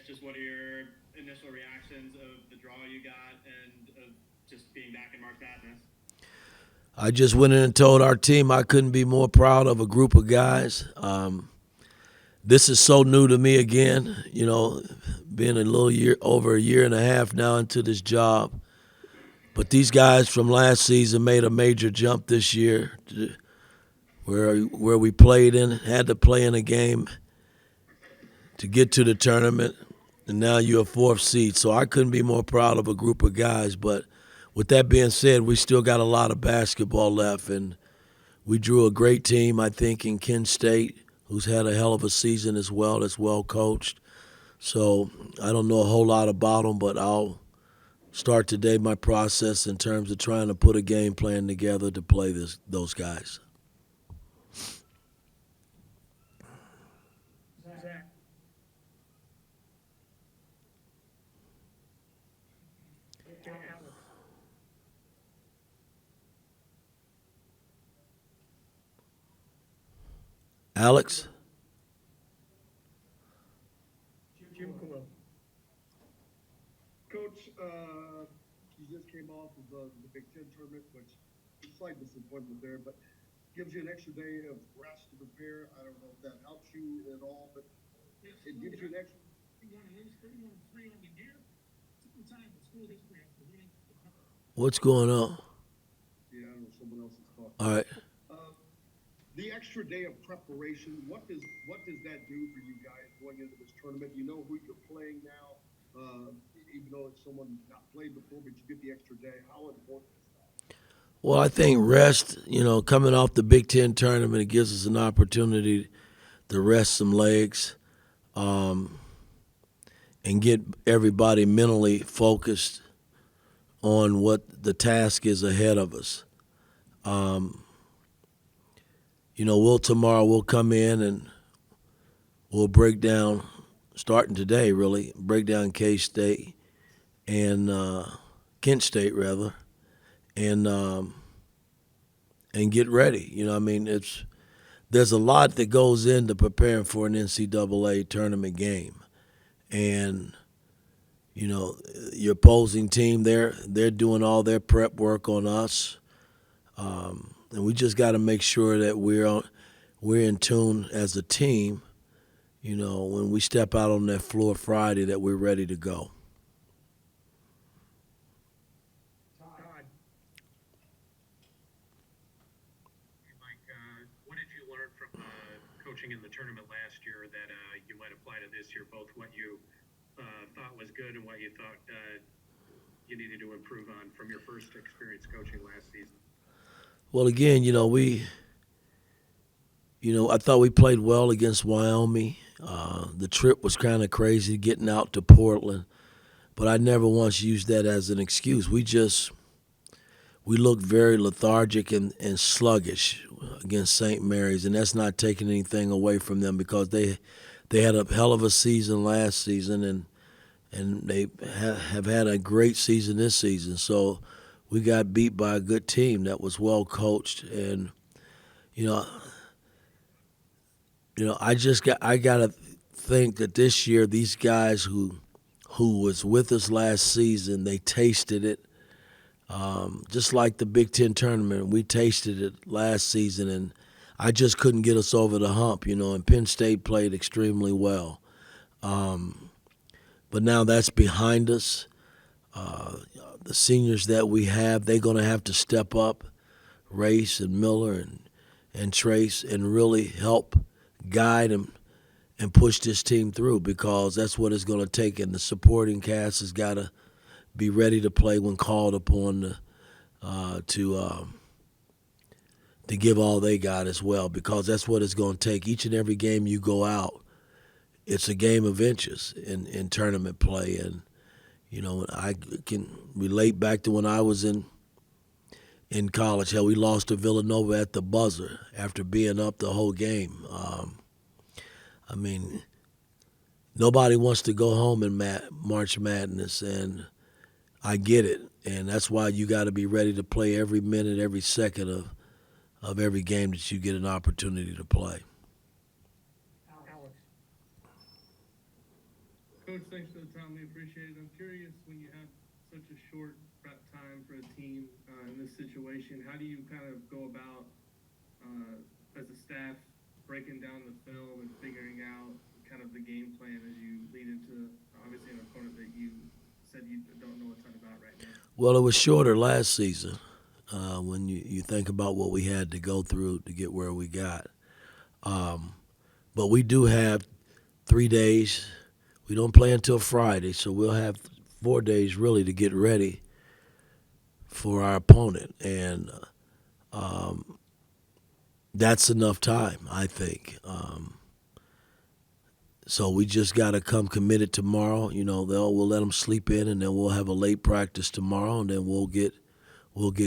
just what are your initial reactions of the draw you got and of just being back in March Madness? I just went in and told our team I couldn't be more proud of a group of guys. This is so new to me again, being over a year and a half now into this job. But these guys from last season made a major jump this year, where we played in, had to play in a game to get to the tournament, and now you're a fourth seed. So I couldn't be more proud of a group of guys. But with that being said, we still got a lot of basketball left, and we drew a great team, I think, in Kent State, who's had a hell of a season as well, that's well coached. So I don't know a whole lot about them, but I'll start today my process in terms of trying to put a game plan together to play those guys. Zach. Alex. Alex? Jim Coyle. Coach, you just came off of the Big Ten tournament, which is slight disappointment there, but gives you an extra day of rest to prepare. I don't know if that helps you at all, but it gives you an extra. What's going on? Yeah, I don't know. Someone else is talking. All right. Uh, the extra day of preparation, what does that do for you guys going into this tournament? You know who you're playing now, even though it's someone not played before, but you get the extra day. How important is that? Well, I think rest, coming off the Big Ten tournament, it gives us an opportunity to rest some legs and get everybody mentally focused on what the task is ahead of us. Tomorrow we'll come in and we'll break down, starting today really, break down K-State and Kent State rather, and get ready. There's a lot that goes into preparing for an NCAA tournament game, and your opposing team, they're doing all their prep work on us, and we just got to make sure that we're in tune as a team. When we step out on that floor Friday, that we're ready to go. Todd. Hey, Mike, what did you learn from coaching in the tournament last year that you might apply to this year, both what you thought was good and what you thought you needed to improve on from your first experience coaching last season? Well, again, I thought we played well against Wyoming. The trip was kind of crazy getting out to Portland, but I never once used that as an excuse. We looked very lethargic and sluggish against St. Mary's, and that's not taking anything away from them because they had a hell of a season last season, and they have had a great season this season. So we got beat by a good team that was well coached, and I gotta think that this year these guys who was with us last season, they tasted it. Just like the Big Ten tournament, we tasted it last season, and I just couldn't get us over the hump, and Penn State played extremely well. But now that's behind us. The seniors that we have, they're going to have to step up, Race and Miller and Trace, and really help guide them and push this team through, because that's what it's going to take, and the supporting cast has got to be ready to play when called upon to give all they got as well, because that's what it's going to take. Each and every game you go out, it's a game of inches in tournament play, and I can relate back to when I was in college. Hell, we lost to Villanova at the buzzer after being up the whole game. Nobody wants to go home in March Madness, and I get it, and that's why you got to be ready to play every minute, every second of every game that you get an opportunity to play. Alex. Coach, thanks for the time. We appreciate it. I'm curious, when you have such a short prep time for a team in this situation, how do you kind of go about, as a staff, breaking down the film and figuring out kind of the game plan as you lead into, obviously, an opponent that you said you don't know a ton about right now? Well, it was shorter last season when you think about what we had to go through to get where we got. But we do have 3 days. We don't play until Friday, so we'll have 4 days really to get ready for our opponent. And that's enough time, I think. So we just got to come committed tomorrow. You know, we'll let them sleep in, and then we'll have a late practice tomorrow, and then we'll get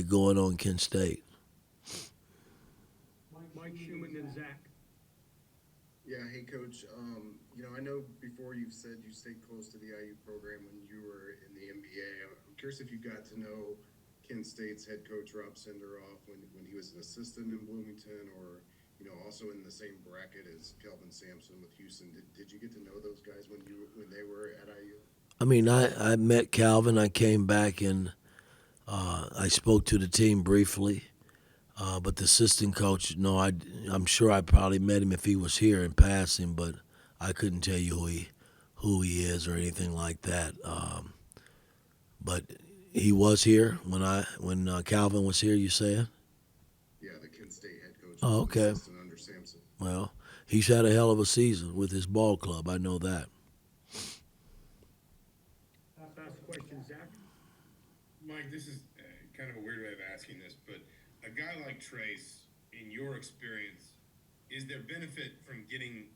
going on Kent State. Mike Schumann and Zach. Yeah, hey coach. I know before you've said you stayed close to the IU program when you were in the NBA. I'm curious if you got to know Kent State's head coach Rob Senderoff when he was an assistant in Bloomington, or also in the same bracket as Kelvin Sampson with Houston. Did you get to know those guys when they were at IU? I mean, I met Calvin. I came back and I spoke to the team briefly. But the assistant coach, no, I'm sure I probably met him if he was here in passing, but I couldn't tell you who he is or anything like that. But he was here when Calvin was here. You saying? Yeah, the Kent State head coach. Oh, okay. Assistant under Sampson. Well, he's had a hell of a season with his ball club. I know that. Last question, Zach. Mike, this is kind of a weird way of asking this, but a guy like Trace, in your experience, is there benefit from getting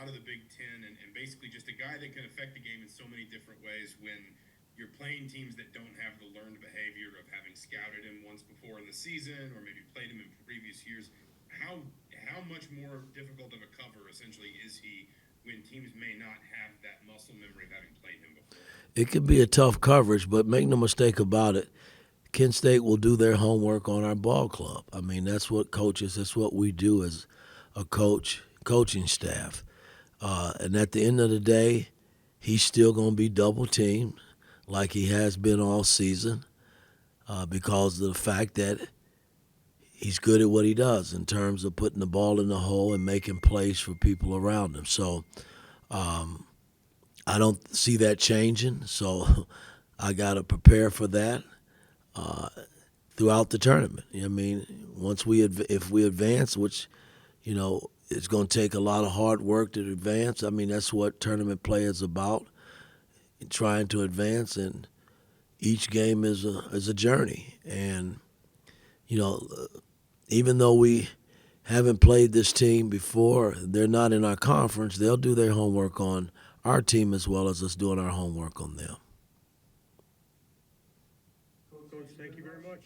out of the Big Ten and basically just a guy that can affect the game in so many different ways when you're playing teams that don't have the learned behavior of having scouted him once before in the season or maybe played him in previous years? How much more difficult of a cover, essentially, is he when teams may not have that muscle memory of having played him before? It could be a tough coverage, but make no mistake about it, Kent State will do their homework on our ball club. I mean, that's what that's what we do as a coaching staff. And at the end of the day, he's still going to be double teamed like he has been all season because of the fact that he's good at what he does in terms of putting the ball in the hole and making plays for people around him. So I don't see that changing. So I got to prepare for that throughout the tournament. I mean, if we advance, which it's going to take a lot of hard work to advance. I mean, that's what tournament play is about, trying to advance, and each game is a journey. And even though we haven't played this team before, they're not in our conference. They'll do their homework on our team as well as us doing our homework on them. Coach, thank you very much.